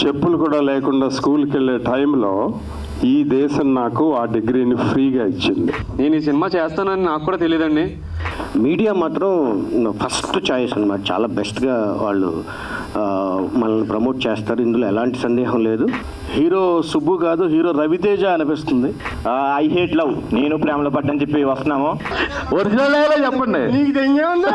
చెప్పులు కూడా లేకుండా స్కూల్కి వెళ్ళే టైంలో ఈ దేశం నాకు ఆ డిగ్రీని ఫ్రీగా ఇచ్చింది. నేను ఈ సినిమా చేస్తానని నాకు కూడా తెలియదండి. మీడియా మాత్రం ఫస్ట్ చాయిస్ అన్నమాట. చాలా బెస్ట్గా వాళ్ళు మనల్ని ప్రమోట్ చేస్తారు, ఇందులో ఎలాంటి సందేహం లేదు. హీరో సుబ్బు కాదు, హీరో రవితేజ అనిపిస్తుంది. ఐ హేట్ లవ్, నేను ప్రేమలో పడ్డని చెప్పి వస్తున్నాము. ఒరిజినల్ చెప్పండి, నీకు తెంగేముందా?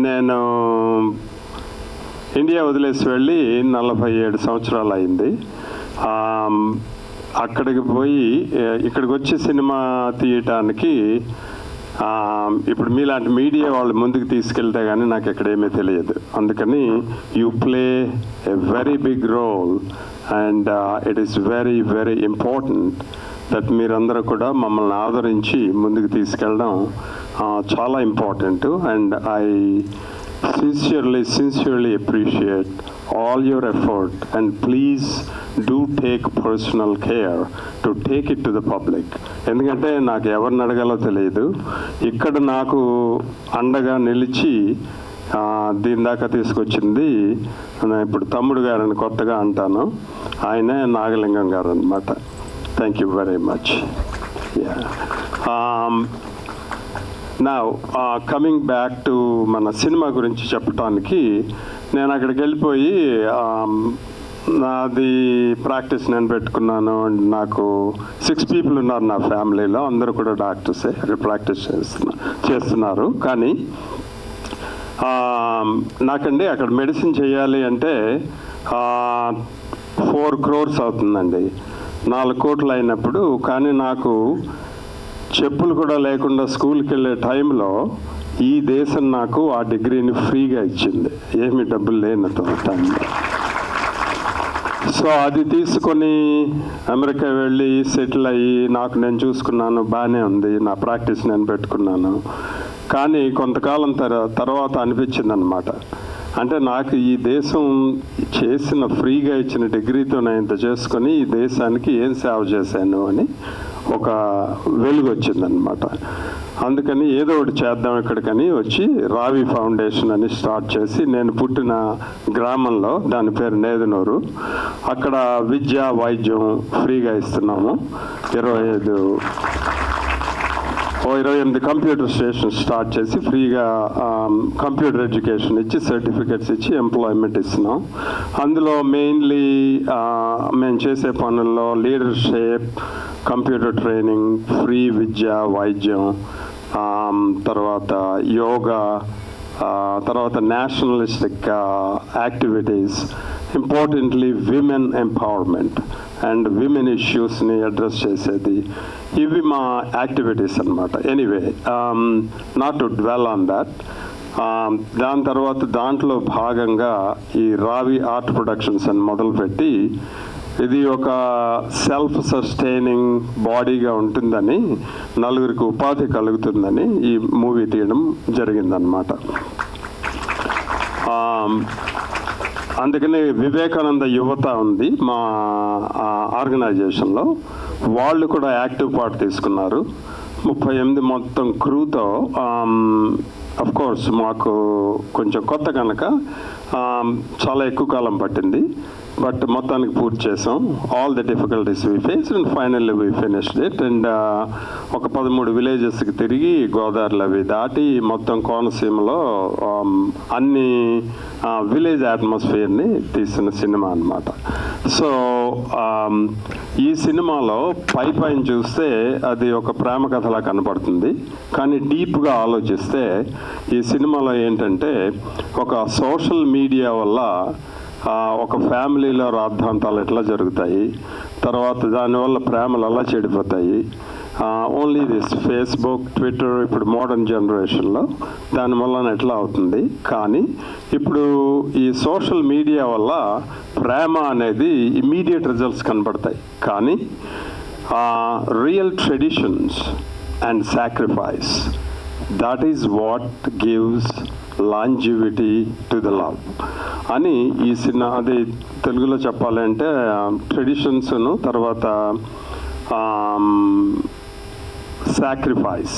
నేను ఇండియా వదిలేసి వెళ్ళి 47 సంవత్సరాలు అయింది. అక్కడికి పోయి ఇక్కడికి వచ్చి సినిమా తీయటానికి ఇప్పుడు మీలాంటి మీడియా వాళ్ళు ముందుకు తీసుకెళ్తే కానీ నాకు ఇక్కడ ఏమీ తెలియదు. అందుకని you play a very big role and it is very very important that మీరందరూ కూడా మమ్మల్ని ఆదరించి ముందుకు తీసుకెళ్ళడం చాలా important. And I sincerely appreciate all your effort, and please do take personal care to take it to the public. ఎందుకంటే నాకు ఎవరిని అడగాలో తెలియదు. ఇక్కడ నాకు అండగా నిలిచి దీని దాకా తీసుకొచ్చింది ఇప్పుడు తమ్ముడు గారని కొత్తగా అంటాను, ఆయనే నాగలింగం గారు అనమాట. Thank you very much. Now coming back to మన సినిమా గురించి చెప్పడానికి, నేను అక్కడికి వెళ్ళిపోయి నాది ప్రాక్టీస్ నేను పెట్టుకున్నాను. నాకు 6 people ఉన్నారు నా ఫ్యామిలీలో, అందరూ కూడా డాక్టర్సే, అక్కడ ప్రాక్టీస్ చేస్తున్నారు. కానీ నాకండి అక్కడ మెడిసిన్ చేయాలి అంటే 4 crores అవుతుందండి, 4 కోట్లు అయినప్పుడు. కానీ నాకు చెప్పులు కూడా లేకుండా స్కూల్కి వెళ్ళే టైంలో ఈ దేశం నాకు ఆ డిగ్రీని ఫ్రీగా ఇచ్చింది, ఏమి డబ్బులు లేనతో టైంలో. సో అది తీసుకొని అమెరికా వెళ్ళి సెటిల్ అయ్యి నాకు నేను చూసుకున్నాను, బాగానే ఉంది, నా ప్రాక్టీస్ నేను పెట్టుకున్నాను. కానీ కొంతకాలం తర్వాత అనిపించింది అనమాట, అంటే నాకు ఈ దేశం చేసిన ఫ్రీగా ఇచ్చిన డిగ్రీతో నేను ఇంత చేసుకొని ఈ దేశానికి ఏం సేవ చేశాను అని ఒక వెలుగు వచ్చిందనమాట. అందుకని ఏదో ఒకటి చేద్దాం ఇక్కడికని వచ్చి రావి ఫౌండేషన్ అని స్టార్ట్ చేసి, నేను పుట్టిన గ్రామంలో, దాని పేరు నేదునూరు, అక్కడ విద్య వైద్యం ఫ్రీగా ఇస్తున్నాము. 28 కంప్యూటర్ స్టేషన్ స్టార్ట్ చేసి ఫ్రీగా కంప్యూటర్ ఎడ్యుకేషన్ ఇచ్చి సర్టిఫికెట్స్ ఇచ్చి ఎంప్లాయ్మెంట్ ఇస్తున్నాం. అందులో మెయిన్లీ మేము చేసే పనుల్లో లీడర్షిప్, కంప్యూటర్ ట్రైనింగ్, ఫ్రీ విద్య వైద్యం, తర్వాత యోగా, తర్వాత nationalistic activities, importantly women empowerment and women ఇష్యూస్ని అడ్రస్ చేసేది, ఇవి మా యాక్టివిటీస్ అన్నమాట. Anyway, not to dwell on that. దాని తర్వాత దాంట్లో భాగంగా ఈ రావి ఆర్ట్ ప్రొడక్షన్స్ అని మొదలుపెట్టి, ఇది ఒక సెల్ఫ్ సస్టైనింగ్ బాడీగా ఉంటుందని, నలుగురికి ఉపాధి కలుగుతుందని ఈ మూవీ తీయడం జరిగిందనమాట. అందుకని వివేకానంద యువత ఉంది మా ఆర్గనైజేషన్లో, వాళ్ళు కూడా యాక్టివ్ పార్ట్ తీసుకున్నారు. 38 మొత్తం క్రూతో. అఫ్ కోర్స్ మాకు కొంచెం కొత్త కనుక చాలా ఎక్కువ కాలం పట్టింది, బట్ మొత్తానికి పూర్తి చేసాం. All the difficulties we face and finally we finished it. And ఒక 13 విలేజెస్కి తిరిగి గోదావరిలో అవి దాటి మొత్తం కోనసీమలో అన్ని విలేజ్ అట్మాస్ఫియర్ని తీసిన సినిమా అన్నమాట. సో ఈ సినిమాలో పైన చూస్తే అది ఒక ప్రేమ కథలా కనపడుతుంది, కానీ డీప్గా ఆలోచిస్తే ఈ సినిమాలో ఏంటంటే ఒక సోషల్ మీడియా వల్ల ఒక ఫ్యామిలీలో రాద్ధాంతాలు ఎట్లా జరుగుతాయి, తర్వాత దానివల్ల ప్రేమలు ఎలా చెడిపోతాయి, ఓన్లీ దిస్ ఫేస్బుక్, ట్విట్టర్, ఇప్పుడు మోడర్న్ జనరేషన్లో దానివల్ల ఎట్లా అవుతుంది. కానీ ఇప్పుడు ఈ సోషల్ మీడియా వల్ల ప్రేమ అనేది ఇమీడియట్ రిజల్ట్స్ కనబడతాయి, కానీ real traditions and sacrifice, that is what gives longevity to the love అని ఈ సినిమా, అది తెలుగులో చెప్పాలంటే ట్రెడిషన్స్ను తర్వాత సాక్రిఫైస్,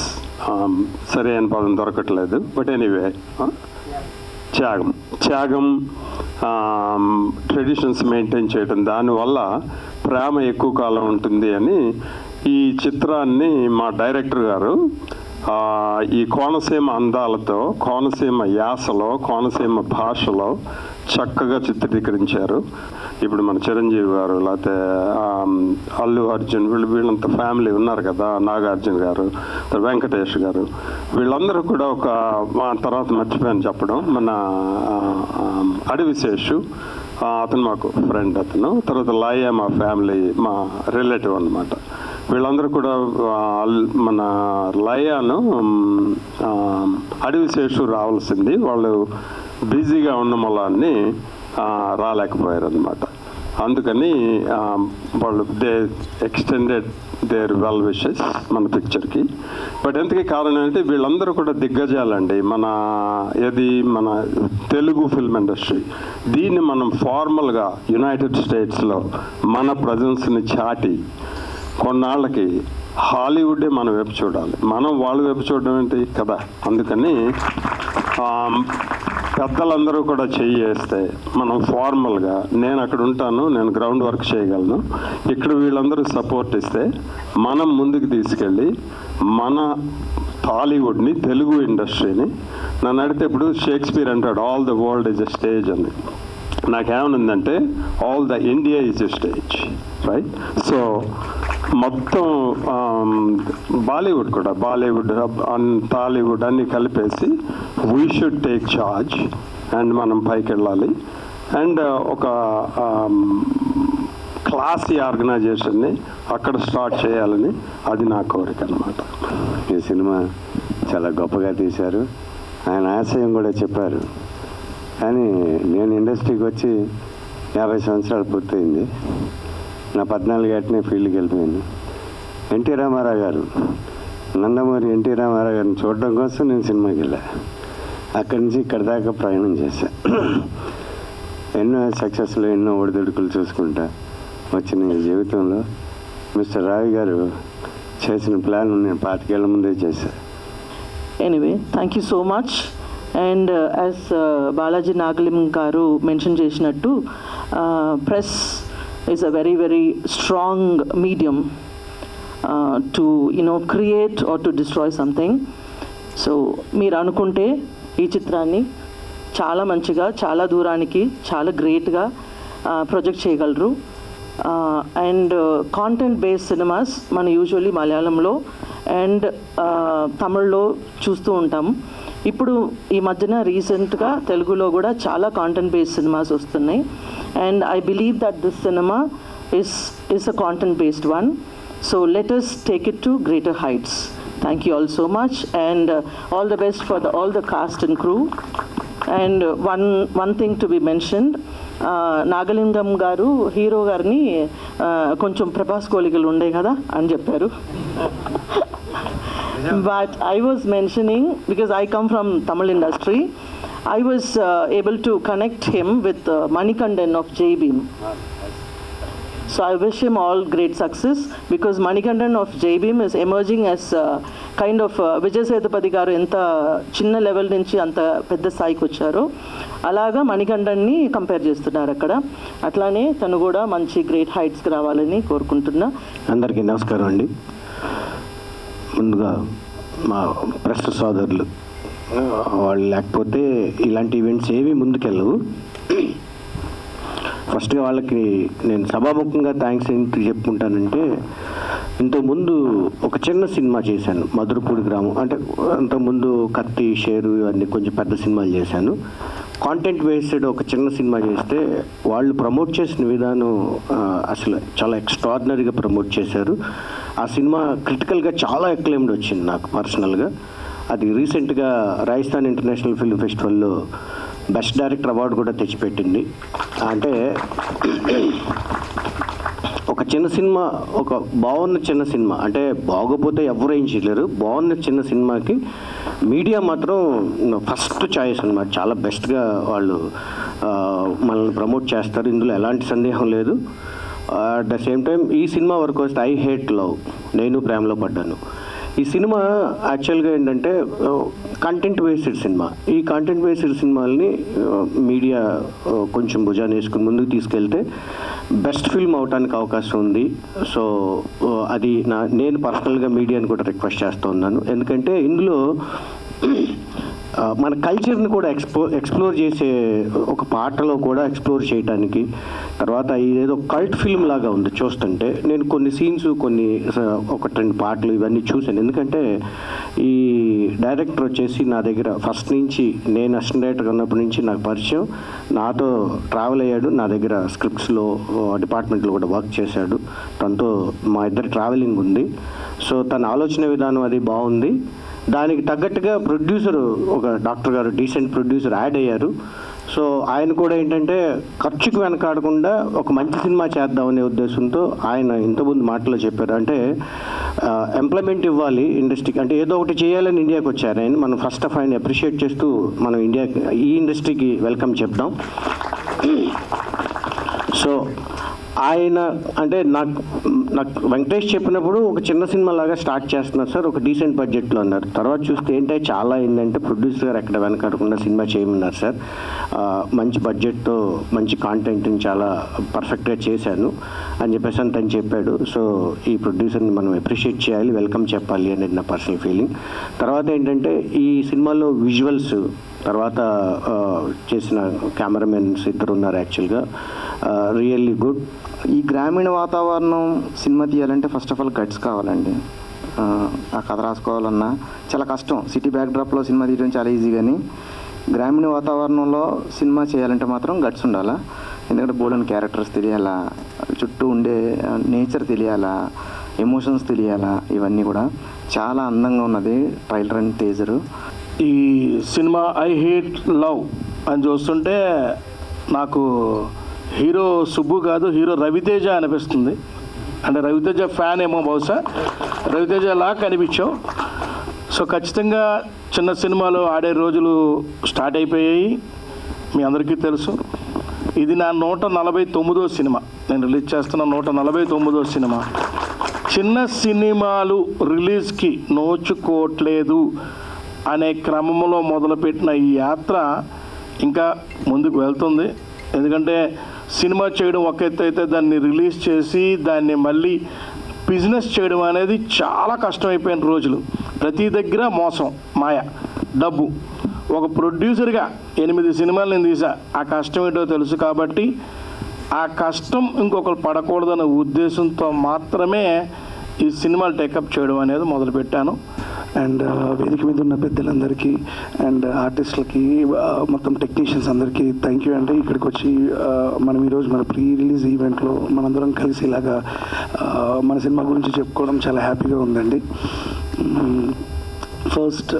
సరే అని పదం దొరకట్లేదు, బట్ ఎనీవే త్యాగం ట్రెడిషన్స్ మెయింటైన్ చేయడం, దానివల్ల ప్రేమ ఎక్కువ కాలం ఉంటుంది అని ఈ చిత్రాన్ని మా డైరెక్టర్ గారు ఈ కోనసీమ అందాలతో, కోనసీమ యాసలో, కోనసీమ భాషలో చక్కగా చిత్రీకరించారు. ఇప్పుడు మన చిరంజీవి గారు, లేకపోతే అల్లు అర్జున్, వీళ్ళంతా ఫ్యామిలీ ఉన్నారు కదా, నాగార్జున గారు, వెంకటేష్ గారు, వీళ్ళందరూ కూడా ఒక తర్వాత మర్చిపోయాను చెప్పడం, మన అడవిశేషు అతను మాకు ఫ్రెండ్, అతను తర్వాత లాయ మా ఫ్యామిలీ, మా రిలేటివ్ అన్నమాట. వీళ్ళందరూ కూడా మన లయాను అడవిశేషు రావాల్సింది, వాళ్ళు బిజీగా ఉన్న మూలాన్ని రాలేకపోయారు అనమాట. అందుకని వాళ్ళు ఎక్స్టెండెడ్ దేర్ వెల్ విషెస్ మన పిక్చర్కి. బట్ ఎందుకు కారణం అంటే వీళ్ళందరూ కూడా దిగ్గజాలండి మన తెలుగు ఫిల్మ్ ఇండస్ట్రీ. దీన్ని మనం ఫార్మల్గా యునైటెడ్ స్టేట్స్లో మన ప్రజెన్స్ని చాటి కొన్నాళ్ళకి హాలీవుడ్డే మన వైపు చూడాలి, మనం వాళ్ళ వైపు చూడడం ఏంటి కదా. అందుకని పెద్దలందరూ కూడా చేస్తే మనం ఫార్మల్గా, నేను అక్కడ ఉంటాను, నేను గ్రౌండ్ వర్క్ చేయగలను, ఇక్కడ వీళ్ళందరూ సపోర్ట్ ఇస్తే మనం ముందుకు తీసుకెళ్ళి మన టాలీవుడ్ని, తెలుగు ఇండస్ట్రీని, నన్ను అడిగితే ఇప్పుడు షేక్స్పియర్ అంటాడు all the world is a stage అని. నాకేమనుందంటే all the India is a stage, right? So మొత్తం బాలీవుడ్ కూడా, బాలీవుడ్ టాలీవుడ్ అన్నీ కలిపేసి we should take charge and మనం పైకి వెళ్ళాలి. అండ్ ఒక క్లాసీ ఆర్గనైజేషన్ని అక్కడ స్టార్ట్ చేయాలని, అది నా కోరిక అన్నమాట. ఈ సినిమా చాలా గొప్పగా తీశారు, ఆయన ఆశయం కూడా చెప్పారు. కానీ నేను ఇండస్ట్రీకి వచ్చి 50 సంవత్సరాలు పూర్తయింది. నా 14 ఏటనే ఫీల్డ్కి వెళ్ళిపోయాను. ఎన్టీ రామారావు గారు, నందమూరి ఎన్టీ రామారావు గారిని చూడడం కోసం నేను సినిమాకి వెళ్ళా. అక్కడి నుంచి ఇక్కడ దాకా ప్రయాణం చేశా. ఎన్నో సక్సెస్లు, ఎన్నో ఒడిదుడుకులు చూసుకుంటా వచ్చిన ఈ జీవితంలో మిస్టర్ రావి గారు చేసిన ప్లాన్ నేను 25 ఏళ్ల ముందే చేశాను. Anyway, thank you so much. And as Balaji Nagalim garu mention chesinattu, press is a very, very strong medium to create or to destroy something. So మీరు అనుకుంటే ఈ చిత్రాన్ని చాలా మంచిగా, చాలా దూరానికి, చాలా గ్రేట్గా ప్రొజెక్ట్ చేయగలరు. అండ్ కాంటెంట్ బేస్డ్ సినిమాస్ మన యూజువల్లీ మలయాళంలో అండ్ తమిళ్లో చూస్తూ ఉంటాము. ఇప్పుడు ఈ మధ్యన రీసెంట్గా తెలుగులో కూడా చాలా కాంటెంట్ బేస్డ్ సినిమాస్ వస్తున్నాయి. And I believe that this cinema is a content based one. So let us take it to greater heights. Thank you all so much, and all the best for all the cast and crew. And one thing to be mentioned, Nagalingam గారు hero గారిని కొంచెం ప్రభాస్ కోలికలు ఉండే కదా అని చెప్పారు. But I was mentioning, because I come from Tamil industry, I was able to connect him with Manikandan of Jai Bhim. So I wish him all great success, because Manikandan of Jai Bhim is emerging as kind of Vijay Sethupathi garu enta chinna level nunchi anta pedda స్థాయికి వచ్చారో అలాగా మణికంఠన్ని compare చేస్తున్నారు అక్కడ. అట్లానే తను కూడా మంచి great హైట్స్కి రావాలని కోరుకుంటున్నా. అందరికీ నమస్కారం అండి. ముందుగా మా ప్రెస్ సోదరులు, వాళ్ళు లేకపోతే ఇలాంటి ఈవెంట్స్ ఏవి ముందుకెళ్ళవు. ఫస్ట్గా వాళ్ళకి నేను సభాముఖంగా థ్యాంక్స్ ఏంటి చెప్పుకుంటానంటే, ఇంతకుముందు ఒక చిన్న సినిమా చేశాను, మధురపూడి గ్రామం. అంటే అంతకుముందు కత్తి, షేరు ఇవన్నీ కొంచెం పెద్ద సినిమాలు చేశాను. కాంటెంట్ బేస్డ్ ఒక చిన్న సినిమా చేస్తే వాళ్ళు ప్రమోట్ చేసిన విధానం అసలు చాలా ఎక్స్ట్రాడినరీగా ప్రమోట్ చేశారు. ఆ సినిమా క్రిటికల్గా చాలా ఎక్లెయిమ్డ్ వచ్చింది నాకు పర్సనల్గా. అది రీసెంట్గా రాజస్థాన్ ఇంటర్నేషనల్ ఫిల్మ్ ఫెస్టివల్లో బెస్ట్ డైరెక్టర్ అవార్డు కూడా తెచ్చిపెట్టింది. అంటే ఒక చిన్న సినిమా, ఒక బాగున్న చిన్న సినిమా, అంటే బాగోపోతే ఎవరు ఏం చేయలేరు, బాగున్న చిన్న సినిమాకి మీడియా మాత్రం ఫస్ట్ చాయిస్ అన్నమాట. చాలా బెస్ట్గా వాళ్ళు మనల్ని ప్రమోట్ చేస్తారు, ఇందులో ఎలాంటి సందేహం లేదు. అట్ ద సేమ్ టైం ఈ సినిమా వరకు వస్తే ఐ హేట్ లవ్, నేను ప్రేమలో పడ్డాను. ఈ సినిమా యాక్చువల్గా ఏంటంటే కంటెంట్ బేస్డ్ సినిమా. ఈ కంటెంట్ బేస్డ్ సినిమాల్ని మీడియా కొంచెం భుజాన్ని వేసుకుని ముందుకు తీసుకెళ్తే బెస్ట్ ఫిల్మ్ అవడానికి అవకాశం ఉంది. సో అది నేను పర్సనల్గా మీడియాని కూడా రిక్వెస్ట్ చేస్తూ ఉన్నాను. ఎందుకంటే ఇందులో మన కల్చర్ని కూడా ఎక్స్ప్లోర్ చేసే ఒక పాటలో కూడా ఎక్స్ప్లోర్ చేయడానికి, తర్వాత ఇదేదో కల్ట్ ఫిల్మ్ లాగా ఉంది చూస్తుంటే. నేను కొన్ని సీన్స్, కొన్ని ఒక 2 పాటలు ఇవన్నీ చూశాను. ఎందుకంటే ఈ డైరెక్టర్ వచ్చేసి నా దగ్గర ఫస్ట్ నుంచి, నేను అసిస్టెంట్ డైరెక్టర్ ఉన్నప్పటి నుంచి నాకు పరిచయం, నాతో ట్రావెల్ అయ్యాడు, నా దగ్గర స్క్రిప్ట్స్లో డిపార్ట్మెంట్లో కూడా వర్క్ చేశాడు. తనతో మా ఇద్దరి ట్రావెలింగ్ ఉంది. సో తన ఆలోచన విధానం అది బాగుంది. దానికి తగ్గట్టుగా ప్రొడ్యూసర్, ఒక డాక్టర్ గారు డీసెంట్ ప్రొడ్యూసర్ యాడ్ అయ్యారు. సో ఆయన కూడా ఏంటంటే ఖర్చుకు వెనకాడకుండా ఒక మంచి సినిమా చేద్దామనే ఉద్దేశంతో ఆయన ఇంతకుముందు మాటలో చెప్పారు. అంటే ఎంప్లాయ్మెంట్ ఇవ్వాలి ఇండస్ట్రీకి, అంటే ఏదో ఒకటి చేయాలని ఇండియాకి వచ్చారు ఆయన. మనం ఫస్ట్ ఆఫ్ ఆయన అప్రిషియేట్ చేస్తూ మనం ఈ ఇండస్ట్రీకి వెల్కమ్ చెప్దాం. సో ఆయన అంటే నాకు వెంకటేష్ చెప్పినప్పుడు ఒక చిన్న సినిమా లాగా స్టార్ట్ చేస్తున్నారు సార్, ఒక డీసెంట్ బడ్జెట్లో అన్నారు. తర్వాత చూస్తే ఏంటంటే చాలా ఏంటంటే ప్రొడ్యూసర్ గారు ఎక్కడ వెనకాడకుండా సినిమా చేయమన్నారు సార్. మంచి బడ్జెట్తో మంచి కాంటెంట్ని చాలా పర్ఫెక్ట్గా చేశాను అని చెప్పేసి తను చెప్పాడు. సో ఈ ప్రొడ్యూసర్ని మనం అప్రిషియేట్ చేయాలి, వెల్కమ్ చెప్పాలి అనేది నా పర్సనల్ ఫీలింగ్. తర్వాత ఏంటంటే ఈ సినిమాలో విజువల్స్, తర్వాత చేసిన కెమెరామెన్స్ ఇద్దరు ఉన్నారు, యాక్చువల్గా రియల్లీ గుడ్. ఈ గ్రామీణ వాతావరణం సినిమా తీయాలంటే ఫస్ట్ ఆఫ్ ఆల్ గట్స్ కావాలండి. ఆ కథ రాసుకోవాలన్నా చాలా కష్టం. సిటీ బ్యాక్డ్రాప్లో సినిమా తీయడం చాలా ఈజీ, కానీ గ్రామీణ వాతావరణంలో సినిమా చేయాలంటే మాత్రం గట్స్ ఉండాలా. ఎందుకంటే బోల్డెన్ క్యారెక్టర్స్ తెలియాలా, చుట్టూ ఉండే నేచర్ తెలియాలా, ఎమోషన్స్ తెలియాలా, ఇవన్నీ కూడా చాలా అందంగా ఉన్నది ట్రైలర్ అండ్ టీజరు. ఈ సినిమా ఐ హేట్ లవ్ అని చూస్తుంటే నాకు హీరో సుబ్బు కాదు, హీరో రవితేజ అనిపిస్తుంది. అంటే రవితేజ ఫ్యాన్ ఏమో బహుశా, రవితేజ లా కనిపించావు. సో ఖచ్చితంగా చిన్న సినిమాలు ఆడే రోజులు స్టార్ట్ అయిపోయాయి, మీ అందరికీ తెలుసు. ఇది నా 149వ సినిమా, నేను రిలీజ్ చేస్తున్న 149వ సినిమా. చిన్న సినిమాలు రిలీజ్కి నోచుకోవట్లేదు అనే క్రమంలో మొదలుపెట్టిన ఈ యాత్ర ఇంకా ముందుకు వెళ్తుంది. ఎందుకంటే సినిమా చేయడం ఒక ఎత్తు అయితే, దాన్ని రిలీజ్ చేసి దాన్ని మళ్ళీ బిజినెస్ చేయడం అనేది చాలా కష్టమైపోయిన రోజులు. ప్రతి దగ్గర మోసం, మాయ, డబ్బు. ఒక ప్రొడ్యూసర్గా 8 సినిమాలు నేను తీసా, ఆ కష్టం ఏంటో తెలుసు. కాబట్టి ఆ కష్టం ఇంకొకరు పడకూడదనే ఉద్దేశంతో మాత్రమే ఈ సినిమాలు టేకప్ చేయడం అనేది మొదలుపెట్టాను. అండ్ వేదిక మీద ఉన్న పెద్దలందరికీ అండ్ ఆర్టిస్టులకి, మొత్తం టెక్నీషియన్స్ అందరికీ థ్యాంక్ యూ అండి. ఇక్కడికి వచ్చి మనం ఈరోజు మన ప్రీ రిలీజ్ ఈవెంట్లో మనందరం కలిసి ఇలాగా మన సినిమా గురించి చెప్పుకోవడం చాలా హ్యాపీగా ఉందండి. ఫస్ట్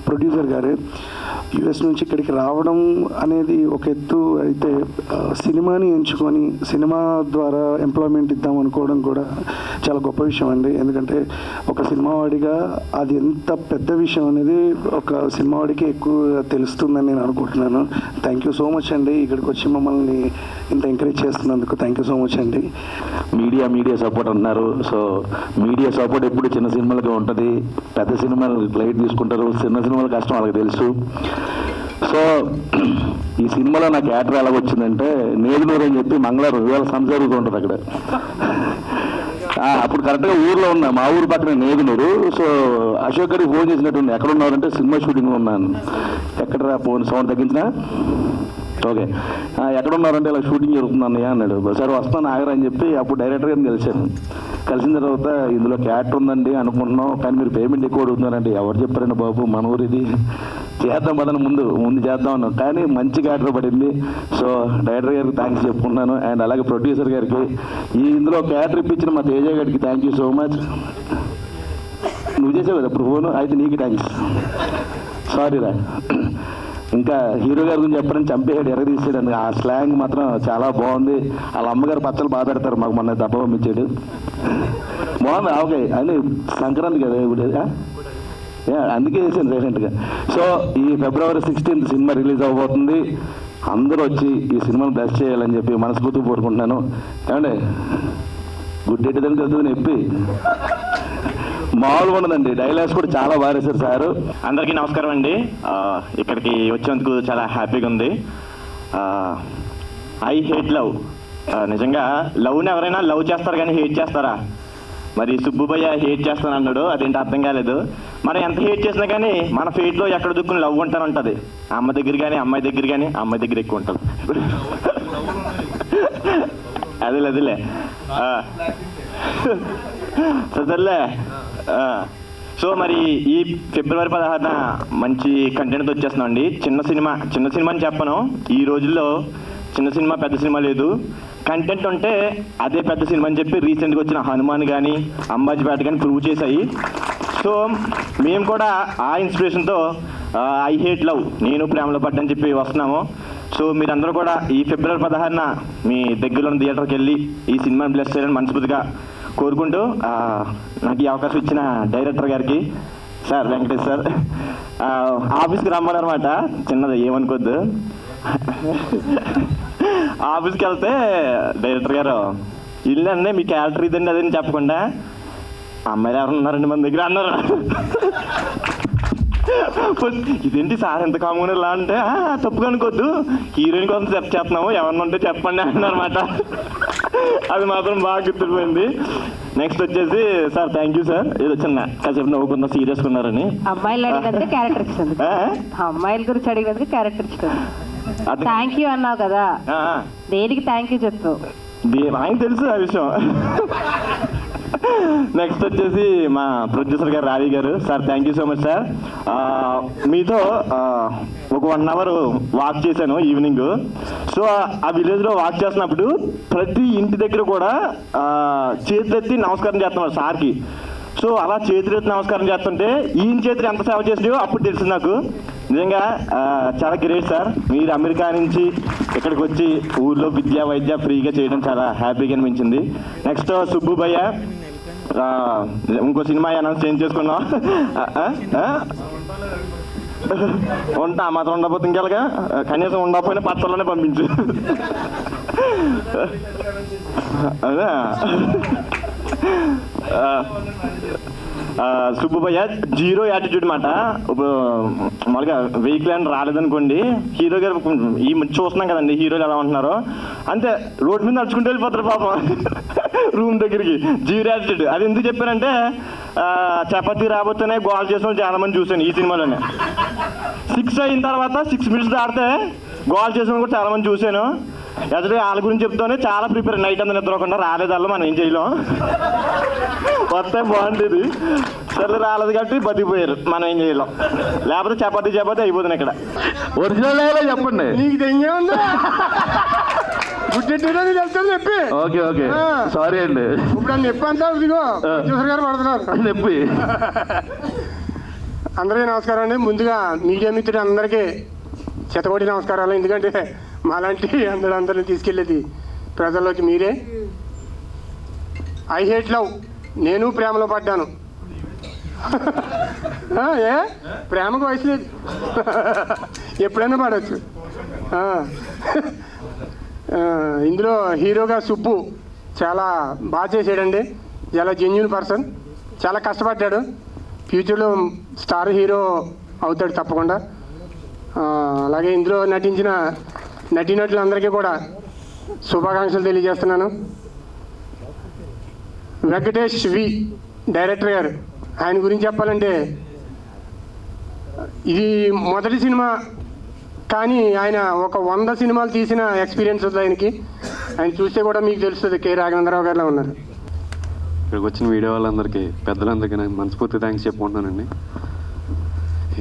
ప్రొడ్యూసర్ గారే యుఎస్ నుంచి ఇక్కడికి రావడం అనేది ఒక ఎత్తు అయితే, సినిమాని ఎంచుకొని సినిమా ద్వారా ఎంప్లాయ్మెంట్ ఇద్దాం అనుకోవడం కూడా చాలా గొప్ప విషయం అండి. ఎందుకంటే ఒక సినిమావాడిగా అది ఎంత పెద్ద విషయం అనేది ఒక సినిమావాడికి ఎక్కువ తెలుస్తుందని నేను అనుకుంటున్నాను. థ్యాంక్ యూ సో మచ్ అండి, ఇక్కడికి వచ్చి మమ్మల్ని ఇంత ఎంకరేజ్ చేస్తున్నందుకు థ్యాంక్ యూ సో మచ్ అండి. మీడియా సపోర్ట్ అన్నారు. సో మీడియా సపోర్ట్ ఎప్పుడు చిన్న సినిమాలకి ఉంటుంది, పెద్ద సినిమాలు లైట్ తీసుకుంటారు, చిన్న సినిమాల కష్టం వాళ్ళకి తెలుసు. సో ఈ సినిమాలో నా క్యారెక్టర్ ఎలా వచ్చిందంటే, నేదునూరు అని చెప్పి మంగళవారం ఇవాళ సంత జరుగుతూ ఉంటుంది అక్కడ. అప్పుడు కరెక్ట్గా ఊర్లో ఉన్నా, మా ఊరు పక్కన నేదునూరు. సో అశోక్ గారికి ఫోన్ చేసినట్టుంది, ఎక్కడ ఉన్నారంటే సినిమా షూటింగ్లో ఉన్నాను. ఎక్కడ ఫోన్ సౌండ్ తగ్గించినా ఓకే, ఎక్కడ ఉన్నారంటే ఇలా షూటింగ్ జరుగుతుంది అన్నయ్య అన్నాడు. సరే వస్తాను ఆగరా అని చెప్పి అప్పుడు డైరెక్టర్ గారిని కలిశాను. కలిసిన తర్వాత ఇందులో క్యారెక్టర్ ఉందండి అనుకుంటున్నాం, కానీ మీరు పేమెంట్ ఎక్కువ అడుగుతున్నారండి. ఎవరు చెప్పారండి బాబు, మన ఊరు ఇది, చేద్దాం పదని ముందు చేద్దాం అన్నాం. కానీ మంచి క్యారెక్టర్ పడింది. సో డైరెక్టర్ గారికి థ్యాంక్స్ చెప్పుకున్నాను. అండ్ అలాగే ప్రొడ్యూసర్ గారికి, ఇందులో క్యారెక్టర్ ఇప్పించిన మా తేజ గారికి థ్యాంక్ యూ సో మచ్. నువ్వు చేసావు కదా ఇప్పుడు ఫోను, అయితే నీకు థ్యాంక్స్. సారీరా. ఇంకా హీరో గారి గురించి చెప్పడానికి చంపేయాడు, ఎరగదీసాడు. ఆ స్లాంగ్ మాత్రం చాలా బాగుంది. వాళ్ళ అమ్మగారు పచ్చలు బాగా పెడతారు, మాకు మొన్న దెబ్బ పంపించాడు. బాగుంది. ఓకే అని సంక్రాంతి కదా ఇప్పుడు అందుకే చేశాను సైలెంట్గా. సో ఈ February 16th సినిమా రిలీజ్ అవ్వబోతుంది. అందరూ వచ్చి ఈ సినిమాను బ్లెస్ చేయాలని చెప్పి మనస్ఫూర్తిగా కోరుకుంటున్నాను. ఏమండి గుడ్ డేట్ దానికి వెళ్తుంది నొప్పి మామూలుగా ఉండదండి. డైలాగ్స్ కూడా చాలా బాగా వేశారు సార్. అందరికీ నమస్కారం అండి. ఇక్కడికి వచ్చినందుకు చాలా హ్యాపీగా ఉంది. I hate love. నిజంగా లవ్ని ఎవరైనా లవ్ చేస్తారు కానీ హేట్ చేస్తారా? మరి సుబ్బుబయ్య హేట్ చేస్తాను అన్నాడు, అదేంటి అర్థం కాలేదు. మనం ఎంత హేట్ చేసినా కానీ మన ఫేట్లో ఎక్కడ దుక్కుని లవ్ ఉంటాను ఉంటుంది. అమ్మ దగ్గర కానీ అమ్మాయి దగ్గర కానీ అమ్మాయి దగ్గర ఎక్కువ ఉంటుంది. అదేలే సరేలే. సో మరి ఈ February 16న మంచి కంటెంట్తో వచ్చేస్తున్నాం అండి. చిన్న సినిమా అని చెప్పను. ఈ రోజుల్లో చిన్న సినిమా పెద్ద సినిమా లేదు. కంటెంట్ ఉంటే అదే పెద్ద సినిమా అని చెప్పి రీసెంట్గా వచ్చిన హనుమాన్ కానీ అంబాజీపేట కానీ ప్రూవ్ చేశాయి. సో మేము కూడా ఆ ఇన్స్పిరేషన్తో ఐ హేట్ లవ్ నేను ప్రేమలో పడ్డని చెప్పి వస్తున్నాము. సో మీరందరూ కూడా ఈ February 16న మీ దగ్గరలో ఉన్న థియేటర్కి వెళ్ళి ఈ సినిమాని బ్లెస్ చేయాలని మనస్ఫూర్తిగా కోరుకుంటూ నాకు ఈ అవకాశం ఇచ్చిన డైరెక్టర్ గారికి సార్ వెంకటేష్ సార్ ఆఫీస్కి రమ్మనమాట. చిన్నది ఏమనుకోద్దు. ఆఫీస్కి వెళ్తే డైరెక్టర్ గారు ఇల్లు అండి మీ క్యారెక్టర్ ఇదండి అదని చెప్పకుండా అమ్మాయిలు ఎవరు ఉన్నారండి మన దగ్గర అన్నారు. ఇదేంటి సార్ ఎంత కామన్ ఇలా అంటే తప్పుగా అనుకోద్దు, హీరోయిన్ కోసం చేస్తున్నాము ఎవరన్నా ఉంటే చెప్పండి అన్నమాట. అది మాత్రం బాగా గుర్తుపోయింది. నెక్స్ట్ వచ్చేసి సార్ థ్యాంక్ యూ సార్. ఏదో చిన్న కాసేపు నవ్వుకుందాం సీరియస్గా ఉన్నారని. అమ్మాయిలు అడిగినందుకు క్యారెక్టర్ ఇస్తుంది. అమ్మాయిల గురించి అడిగినందుకు క్యారెక్టర్ ఇస్తుంది. థ్యాంక్ యూ అన్నావు కదా, దేనికి థ్యాంక్ యూ చెప్పు? ఆయన తెలుసు ఆ విషయం. నెక్స్ట్ వచ్చేసి మా ప్రొడ్యూసర్ గారు రావి గారు. Sir thank you so much sir. మీతో ఒక 1 hour వాక్ చేశాను ఈవినింగ్. సో ఆ విలేజ్లో వాక్ చేస్తున్నప్పుడు ప్రతి ఇంటి దగ్గర కూడా చేతులెత్తి నమస్కారం చేస్తున్నారు సార్కి. సో అలా చేతులెత్తి నమస్కారం చేస్తుంటే ఈయన చేతులు ఎంత సేవ చేసినాయో అప్పుడు తెలిసింది నాకు. నిజంగా చాలా గ్రేట్ సార్. మీరు అమెరికా నుంచి ఇక్కడికి వచ్చి ఊర్లో విద్యా వైద్య ఫ్రీగా చేయడం చాలా హ్యాపీగా అనిపించింది. నెక్స్ట్ సుబ్బుబయ్య ఇంకో సినిమా అనౌన్స్ చేంజ్ చేసుకున్నాం. ఉంటా మాత్రం ఉండకపోతే ఇంకెలాగా, కనీసం ఉండకపోయినా పచ్చళ్ళనే పంపించు. అదే సుబ్బుబయ్య జీరో యాటిట్యూడ్ మాట. ఇప్పుడు మామూలుగా వెహికల్ అని రాలేదనుకోండి, హీరో గారు ఈ చూస్తున్నాం కదండి హీరోలు ఎలా ఉంటున్నారో అంతే, రోడ్డు మీద నడుచుకుంటూ వెళ్ళిపోతారు పాపం రూమ్ దగ్గరికి. Zero attitude. అది ఎందుకు చెప్పారంటే చపాతీ రాబోతేనే గోల్ చేసిన వాళ్ళు చాలా మంది చూశాను ఈ సినిమాలోనే. 6 అయిన తర్వాత 6 minutes దాటితే గోల్ చేసిన కూడా చాలా మంది చూశాను. అసలు వాళ్ళ గురించి చెప్తానే చాలా ప్రిపేర్, నైట్ అంతా నిద్రకుండా రాలేదాల్లో మనం ఏం చేయలేం. వస్తే బాగుంటుంది, సరే రాలేదు కాబట్టి బతికిపోయారు, మనం ఏం చేయలేం. లేకపోతే చపాతీ అయిపోతుంది ఇక్కడ. ఒరిజినల్ చెప్పండి. నీకు తెంగేముందా చెప్పి. ఓకే ఓకే సారీ అండి. ఇప్పుడు నొప్పి అంతా ఇదిగో ప్రొడ్యూసర్ గారు పడుతున్నారు నొప్పి. అందరికీ నమస్కారం అండి. ముందుగా మీడియా మిత్రులు అందరికీ శతకోటి నమస్కారాలు. ఎందుకంటే మాలాంటి అందరిని తీసుకెళ్ళేది ప్రజల్లోకి మీరే. ఐ హేట్ లవ్ నేను ప్రేమలో పడ్డాను. ఏ ప్రేమకు వయసు లేదు, ఎప్పుడైనా పడవచ్చు. ఇందులో హీరోగా సుబ్బు చాలా బాగా చేసాడండి. చాలా జెన్యూన్ పర్సన్, చాలా కష్టపడ్డాడు. ఫ్యూచర్లో స్టార్ హీరో అవుతాడు తప్పకుండా. అలాగే ఇందులో నటించిన నటీనటులందరికీ కూడా శుభాకాంక్షలు తెలియజేస్తున్నాను. వెంకటేష్ వి డైరెక్టర్ గారు, ఆయన గురించి చెప్పాలంటే ఇది మొదటి సినిమా, కానీ ఆయన ఒక 100 సినిమాలు తీసిన ఎక్స్పీరియన్స్ ఉంది ఆయనకి. ఆయన చూస్తే కూడా మీకు తెలుస్తుంది. కె రాఘవేంద్రరావు గారిలో ఉన్నారు. ఇక్కడికి వచ్చిన మీడియా వాళ్ళందరికీ పెద్దలందరికీ నేను మనస్ఫూర్తి థ్యాంక్స్ చెప్పుకుంటున్నానండి.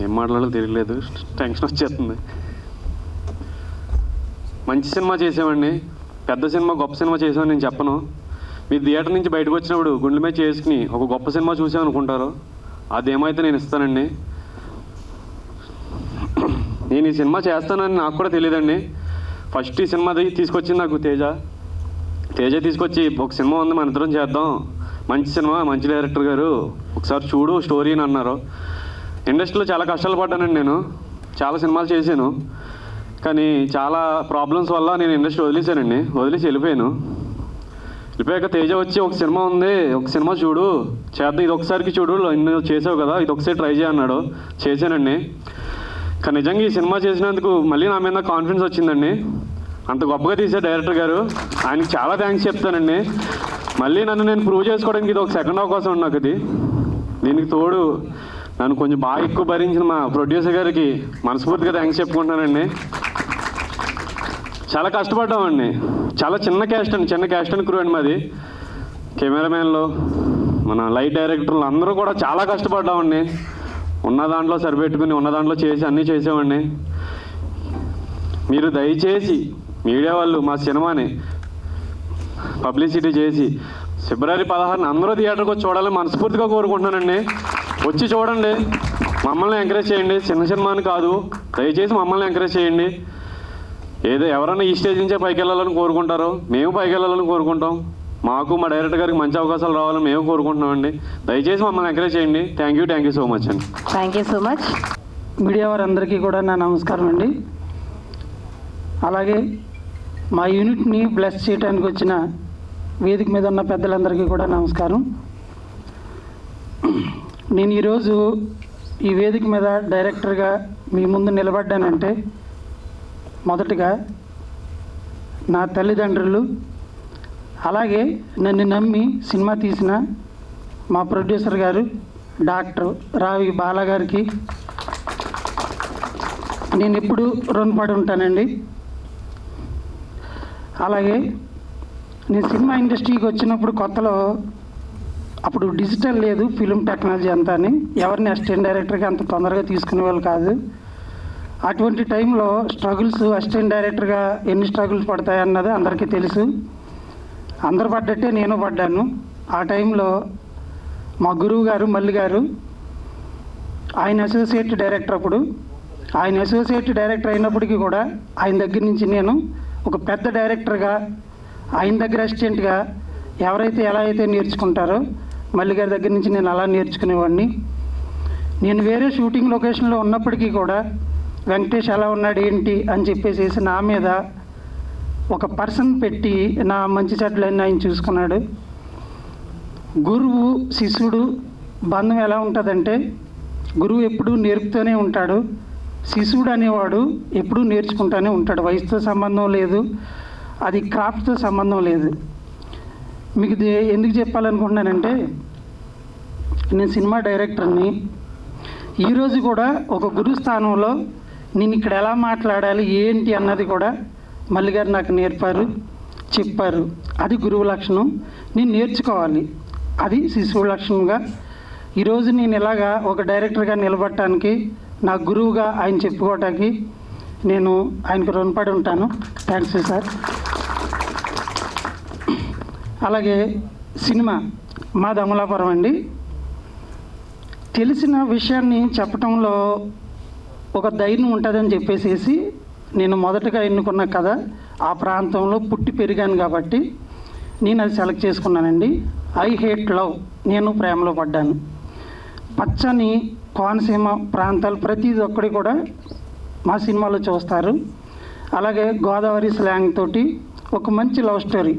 ఏం మాట్లాడాలో తెలియలేదు, టెన్షన్ వచ్చేస్తుంది. మంచి సినిమా చేసామండి, పెద్ద సినిమా గొప్ప సినిమా చేసామని నేను చెప్పను. మీ థియేటర్ నుంచి బయటకు వచ్చినప్పుడు గుండె మీద చేసుకుని ఒక గొప్ప సినిమా చూసామనుకుంటారు, అదేమైతే నేను ఇస్తానండి. నేను ఈ సినిమా చేస్తానని నాకు కూడా తెలియదండి. ఫస్ట్ ఈ సినిమా తీసుకొచ్చింది నాకు తేజ తీసుకొచ్చి ఒక సినిమా ఉంది మన ఇద్దరం చేద్దాం, మంచి సినిమా, మంచి డైరెక్టర్ గారు ఒకసారి చూడు స్టోరీ అని అన్నారు. ఇండస్ట్రీలో చాలా కష్టాలు పడ్డానండి. నేను చాలా సినిమాలు చేశాను, కానీ చాలా ప్రాబ్లమ్స్ వల్ల నేను ఇండస్ట్రీ వదిలేసి వెళ్ళిపోయాను. వెళ్ళిపోయాక తేజ వచ్చి ఒక సినిమా ఉంది, ఒక సినిమా చూడు, చేద్దాం, ఇది ఒకసారికి చూడు, ఇన్ని చేసావు కదా, ఇది ఒకసారి ట్రై చేయన్నాడు. చేశానండి. కానీ నిజంగా ఈ సినిమా చేసినందుకు మళ్ళీ నా మీద కాన్ఫిడెన్స్ వచ్చిందండి. అంత గొప్పగా తీశారు డైరెక్టర్ గారు, ఆయనకి చాలా థ్యాంక్స్ చెప్తానండి. మళ్ళీ నన్ను నేను ప్రూవ్ చేసుకోవడానికి ఇది ఒక సెకండ్ అవకాశం నాకు. ఇది దీనికి తోడు నన్ను కొంచెం బాగా ఎక్కువ భరించిన మా ప్రొడ్యూసర్ గారికి మనస్ఫూర్తిగా థ్యాంక్స్ చెప్పుకుంటున్నానండి. చాలా కష్టపడ్డామండి. చాలా చిన్న క్యాస్ట్ అండ్ క్రూ అండి మాది. కెమెరామెన్లు, మన లైట్ డైరెక్టర్లు అందరూ కూడా చాలా కష్టపడ్డామండి. ఉన్న దాంట్లో సరిపెట్టుకుని ఉన్న దాంట్లో చేసి అన్నీ చేసామండి. మీరు దయచేసి మీడియా వాళ్ళు మా సినిమాని పబ్లిసిటీ చేసి ఫిబ్రవరి 16 అందరూ థియేటర్కి వచ్చి చూడాలని మనస్ఫూర్తిగా కోరుకుంటున్నానండి. వచ్చి చూడండి, మమ్మల్ని ఎంకరేజ్ చేయండి. చిన్న సినిమాని కాదు, దయచేసి మమ్మల్ని ఎంకరేజ్ చేయండి. ఎవరైనా ఈ స్టేజ్ నుంచే పైకి వెళ్ళాలని కోరుకుంటారో, మేము పైకి వెళ్ళాలని కోరుకుంటాం. మాకు మా డైరెక్టర్ గారికి మంచి అవకాశాలు రావాలని మేము కోరుకుంటున్నామండి. దయచేసి మమ్మల్ని ఎంకరేజ్ చేయండి. థ్యాంక్ యూ సో మచ్ అండి. Thank you so much. Media వారందరికీ కూడా నా నమస్కారం అండి. అలాగే మా యూనిట్ని బ్లెస్ చేయడానికి వచ్చిన వేదిక మీద ఉన్న పెద్దలందరికీ కూడా నమస్కారం. నేను ఈరోజు ఈ వేదిక మీద డైరెక్టర్గా మీ ముందు నిలబడ్డానంటే మొదటగా నా తల్లిదండ్రులు, అలాగే నన్ను నమ్మి సినిమా తీసిన మా ప్రొడ్యూసర్ గారు డాక్టర్ రావి బాలా గారికి నేను ఎప్పుడు రుణపడి ఉంటానండి. అలాగే నేను సినిమా ఇండస్ట్రీకి వచ్చినప్పుడు కొత్తలో అప్పుడు డిజిటల్ లేదు, ఫిలిం టెక్నాలజీ అంతా అని ఎవరిని అసిస్టెంట్ డైరెక్టర్గా అంత తొందరగా తీసుకునే వాళ్ళు కాదు. అటువంటి టైంలో స్ట్రగుల్స్, అసిస్టెంట్ డైరెక్టర్గా ఎన్ని స్ట్రగుల్స్ పడతాయన్నది అందరికీ తెలుసు. అందరు పడ్డట్టే నేను పడ్డాను. ఆ టైంలో మా గురువు గారు మల్లి గారు, ఆయన అసోసియేట్ డైరెక్టర్. అప్పుడు ఆయన అసోసియేట్ డైరెక్టర్ అయినప్పటికీ కూడా ఆయన దగ్గర నుంచి నేను ఒక పెద్ద డైరెక్టర్గా, ఆయన దగ్గర అసిస్టెంట్గా ఎవరైతే ఎలా అయితే నేర్చుకుంటారో మల్లి గారి దగ్గర నుంచి నేను అలా నేర్చుకునేవాడిని. నేను వేరే షూటింగ్ లొకేషన్లో ఉన్నప్పటికీ కూడా వెంకటేష్ ఎలా ఉన్నాడు ఏంటి అని చెప్పేసి నా మీద ఒక పర్సన్ పెట్టి నా మంచి చెడ్డలన్నీ ఆయన చూసుకున్నాడు. గురువు శిష్యుడు బంధం ఎలా ఉంటుందంటే, గురువు ఎప్పుడూ నేర్పుతూనే ఉంటాడు, శిశువుడు అనేవాడు ఎప్పుడూ నేర్చుకుంటూనే ఉంటాడు. వయసుతో సంబంధం లేదు, అది క్రాఫ్ట్తో సంబంధం లేదు. మీకు ఎందుకు చెప్పాలనుకుంటున్నానంటే, నేను సినిమా డైరెక్టర్ని. ఈరోజు కూడా ఒక గురు స్థానంలో నేను ఇక్కడ ఎలా మాట్లాడాలి ఏంటి అన్నది కూడా మల్లిగారు నాకు నేర్పారు, చెప్పారు. అది గురువు లక్షణం. నేను నేర్చుకోవాలి, అది శిశువు లక్షణంగా. ఈరోజు నేను ఇలాగా ఒక డైరెక్టర్గా నిలబడటానికి, నా గురువుగా ఆయన చెప్పుకోవటానికి నేను ఆయనకు రుణపడి ఉంటాను. Thanks sir. అలాగే సినిమా మాది అమలాపురం అండి. తెలిసిన విషయాన్ని చెప్పటంలో ఒక ధైర్యం ఉంటుందని చెప్పేసి నేను మొదటగా ఎన్నుకున్న కథ ఆ ప్రాంతంలో పుట్టి పెరిగాను కాబట్టి నేను అది సెలెక్ట్ చేసుకున్నానండి. ఐ హేట్ లవ్, నేను ప్రేమలో పడ్డాను. పచ్చని కోనసీమ ప్రాంతాలు ప్రతిదీ ఒక్కడి కూడా మా సినిమాలో చూస్తారు. అలాగే గోదావరి స్లాంగ్ తోటి ఒక మంచి లవ్ స్టోరీ,